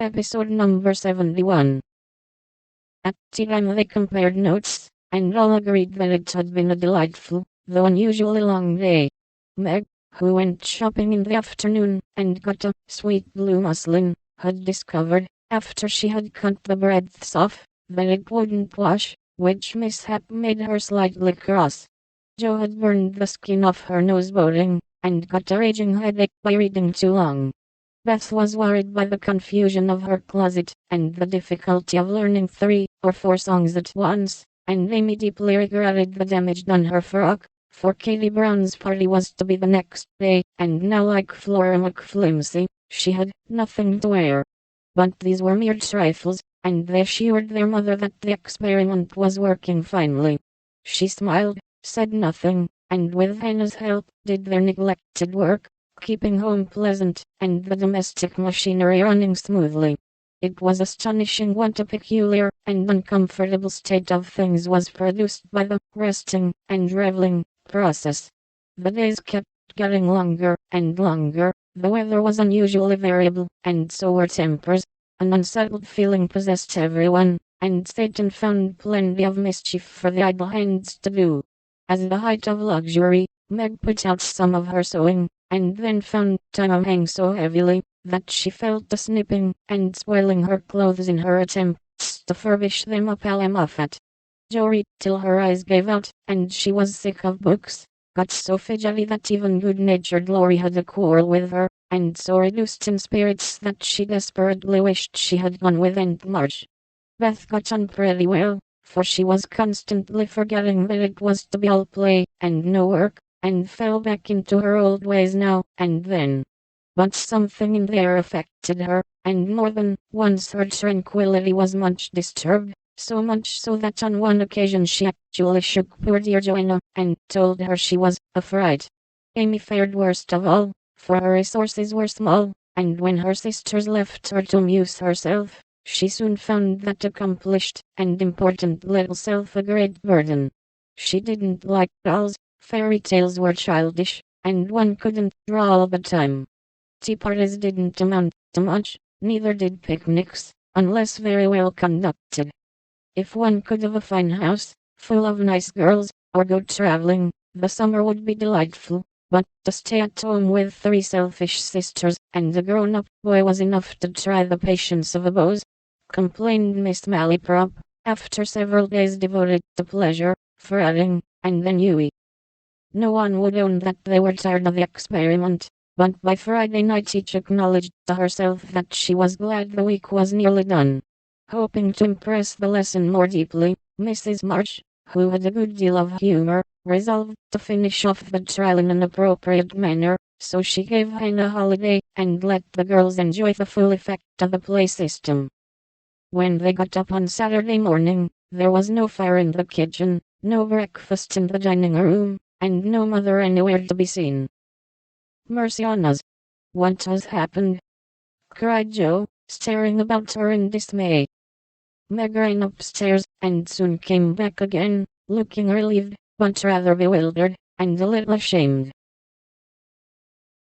Episode number 71. At tea time they compared notes, and all agreed that it had been a delightful, though unusually long day. Meg, who went shopping in the afternoon, and got a sweet blue muslin, had discovered, after she had cut the breadths off, that it wouldn't wash, which mishap made her slightly cross. Jo had burned the skin off her nose boating, and got a raging headache by reading too long. Beth was worried by the confusion of her closet, and the difficulty of learning 3 or 4 songs at once, and Amy deeply regretted the damage done her frock, for Katie Brown's party was to be the next day, and now like Flora McFlimsy, she had nothing to wear. But these were mere trifles, and they assured their mother that the experiment was working finely. She smiled, said nothing, and with Hannah's help, did their neglected work, keeping home pleasant, and the domestic machinery running smoothly. It was astonishing what a peculiar and uncomfortable state of things was produced by the resting and reveling process. The days kept getting longer and longer, the weather was unusually variable, and so were tempers. An unsettled feeling possessed everyone, and Satan found plenty of mischief for the idle hands to do. As the height of luxury, Meg put out some of her sewing, and then found time hang so heavily, that she fell to snipping and spoiling her clothes in her attempts to furbish them up a la Moffat. Jo read till her eyes gave out, and she was sick of books, got so fidgety that even good-natured Laurie had a quarrel with her, and so reduced in spirits that she desperately wished she had gone with Aunt March. Beth got on pretty well, for she was constantly forgetting that it was to be all play and no work, and fell back into her old ways now and then. But something in the air affected her, and more than once her tranquility was much disturbed, so much so that on one occasion she actually shook poor dear Joanna, and told her she was afraid. Amy fared worst of all, for her resources were small, and when her sisters left her to amuse herself, she soon found that accomplished and important little self a great burden. She didn't like dolls. Fairy tales were childish, and one couldn't draw all the time. Tea parties didn't amount to much, neither did picnics, unless very well conducted. If one could have a fine house, full of nice girls, or go traveling, the summer would be delightful, but to stay at home with 3 selfish sisters, and a grown-up boy was enough to try the patience of a Bose, complained Miss Mallyprop, after several days devoted to pleasure, fretting, and ennui. No one would own that they were tired of the experiment, but by Friday night each acknowledged to herself that she was glad the week was nearly done. Hoping to impress the lesson more deeply, Mrs. March, who had a good deal of humor, resolved to finish off the trial in an appropriate manner, so she gave Hannah a holiday, and let the girls enjoy the full effect of the play system. When they got up on Saturday morning, there was no fire in the kitchen, no breakfast in the dining room, and no mother anywhere to be seen. "Mercy on us! What has happened?" cried Jo, staring about her in dismay. Meg ran upstairs, and soon came back again, looking relieved, but rather bewildered, and a little ashamed.